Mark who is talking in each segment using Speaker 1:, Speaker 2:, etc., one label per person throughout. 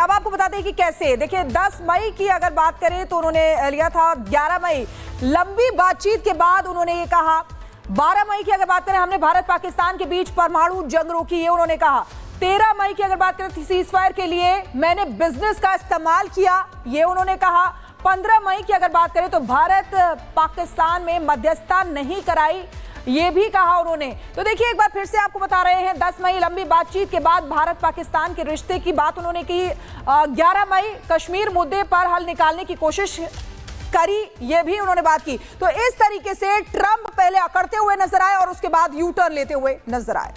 Speaker 1: अब आपको बता दें कि कैसे, देखिए 10 मई की अगर बात करें तो उन्होंने लिया था 11 मई, लंबी बातचीत के बाद उन्होंने ये कहा। 12 मई की अगर बात करें, हमने भारत पाकिस्तान के बीच परमाणु जंग रोकी, ये उन्होंने कहा। 13 मई की अगर बात करें सीज फायर के लिए मैंने बिजनेस का इस्तेमाल किया, ये उन्होंने कहा। 15 मई की अगर बात करें तो भारत पाकिस्तान में मध्यस्थता नहीं कराई, ये भी कहा उन्होंने। तो देखिए एक बार फिर से आपको बता रहे हैं, 10 मई लंबी बातचीत के बाद भारत पाकिस्तान के रिश्ते की बात उन्होंने की। 11 मई कश्मीर मुद्दे पर हल निकालने की कोशिश करी, ये भी उन्होंने बात की। तो इस तरीके से ट्रंप पहले अकड़ते हुए नजर आए और उसके बाद यू टर्न लेते हुए नजर आए।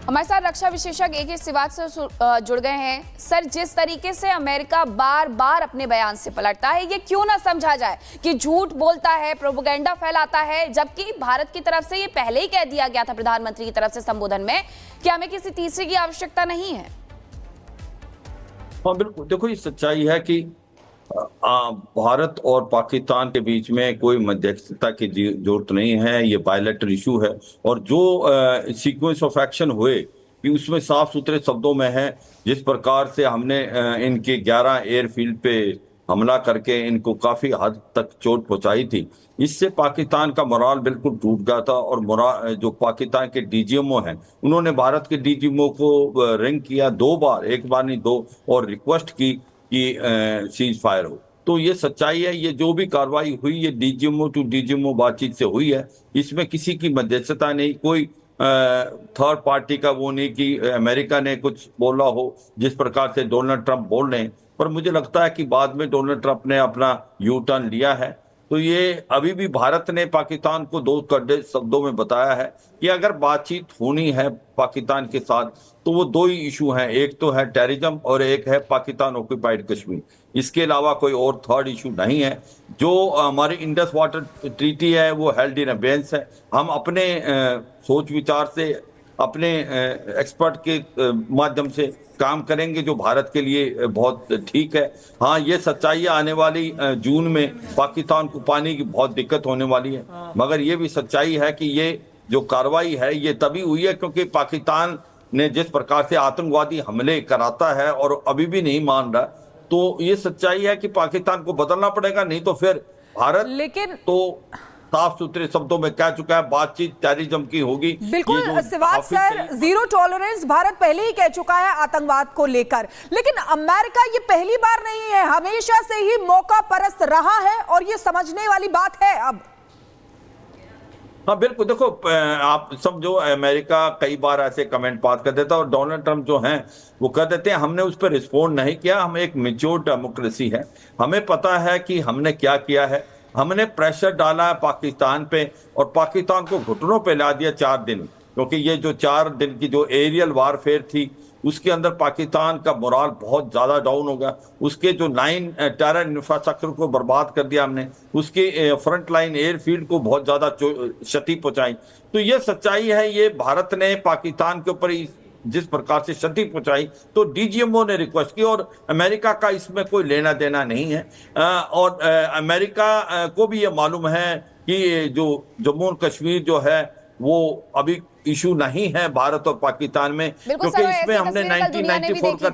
Speaker 2: हमारे साथ रक्षा विशेषज्ञ ए.के. श्रीवास्तव जुड़ गए हैं। सर, जिस तरीके से अमेरिका बार बार अपने बयान से पलटता है, ये क्यों ना समझा जाए कि झूठ बोलता है, प्रोपेगेंडा फैलाता है, जबकि भारत की तरफ से ये पहले ही कह दिया गया था प्रधानमंत्री की तरफ से संबोधन में कि हमें किसी तीसरे की आवश्यकता नहीं है।
Speaker 3: हाँ बिल्कुल, देखो ये सच्चाई है कि भारत और पाकिस्तान के बीच में कोई मध्यस्थता की जरूरत नहीं है, ये बायलैटरल इशू है। और जो सीक्वेंस ऑफ एक्शन हुए कि उसमें साफ सुथरे शब्दों में है, जिस प्रकार से हमने इनके 11 एयरफील्ड पे हमला करके इनको काफी हद तक चोट पहुंचाई थी, इससे पाकिस्तान का मोराल बिल्कुल टूट गया था। और जो पाकिस्तान के डीजीएमओ हैं, उन्होंने भारत के डीजीएमओ को रिंग किया 2 बार, एक बार नहीं 2, और रिक्वेस्ट की कि सीज फायर हो। तो ये सच्चाई है, ये जो भी कार्रवाई हुई ये डीजीएमओ टू डीजीएमओ बातचीत से हुई है। इसमें किसी की मध्यस्थता नहीं, कोई थर्ड पार्टी का वो नहीं कि अमेरिका ने कुछ बोला हो, जिस प्रकार से डोनाल्ड ट्रंप बोल रहे हैं। पर मुझे लगता है कि बाद में डोनाल्ड ट्रंप ने अपना यू टर्न लिया है। तो ये अभी भी भारत ने पाकिस्तान को 2 कड़े शब्दों में बताया है कि अगर बातचीत होनी है पाकिस्तान के साथ तो वो 2 ही इशू हैं, एक तो है टेररिज्म और एक है पाकिस्तान ऑक्यूपाइड कश्मीर। इसके अलावा कोई और थर्ड इशू नहीं है। जो हमारी इंडस वाटर ट्रीटी है वो हेल्ड इन अबेयंस है। हम अपने सोच विचार से, अपने एक्सपर्ट के माध्यम से काम करेंगे जो भारत के लिए बहुत ठीक है। हाँ, ये सच्चाई आने वाली जून में पाकिस्तान को पानी की बहुत दिक्कत होने वाली है, मगर ये भी सच्चाई है कि ये जो कार्रवाई है ये तभी हुई है क्योंकि पाकिस्तान ने जिस प्रकार से आतंकवादी हमले कराता है और अभी भी नहीं मान रहा। तो ये सच्चाई है कि पाकिस्तान को बदलना पड़ेगा, नहीं तो फिर भारत
Speaker 1: लेकिन
Speaker 3: तो साफ सुथरे शब्दों में कह चुका है बातचीत टेररिज्म की होगी।
Speaker 1: बिल्कुल Siwach sir, zero tolerance Bharat पहले ही कह चुका है आतंकवाद को लेकर, लेकिन अमेरिका ये पहली बार नहीं है, हमेशा से ही मौका परस्त रहा है और ये समझने वाली बात है अब।
Speaker 3: हाँ बिल्कुल, देखो आप समझो अमेरिका कई बार ऐसे कमेंट पास कर देता है और डोनाल्ड ट्रंप जो हैं वो कह देते हैं हमने उस पर रिस्पॉन्ड नहीं किया। हम एक मैच्योर डेमोक्रेसी है, हमें पता है कि हमने क्या किया है। हमने प्रेशर डाला है पाकिस्तान पे और पाकिस्तान को घुटनों पे ला दिया 4 दिन, क्योंकि ये जो 4 दिन की जो एरियल वारफेयर थी उसके अंदर पाकिस्तान का मोराल बहुत ज़्यादा डाउन हो गया। उसके जो 9 टेरर इंफ्रास्ट्रक्चर को बर्बाद कर दिया हमने, उसके फ्रंट लाइन एयरफील्ड को बहुत ज़्यादा क्षति पहुंचाई। तो ये सच्चाई है, ये भारत ने पाकिस्तान के ऊपर जिस प्रकार से क्षति पहुंचाई तो डीजीएमओ ने रिक्वेस्ट की और अमेरिका का इसमें कोई लेना देना नहीं है। और अमेरिका को भी ये मालूम है कि जो जम्मू और कश्मीर जो है वो अभी इशू नहीं है भारत और पाकिस्तान में, क्योंकि इसमें हमने 1994 का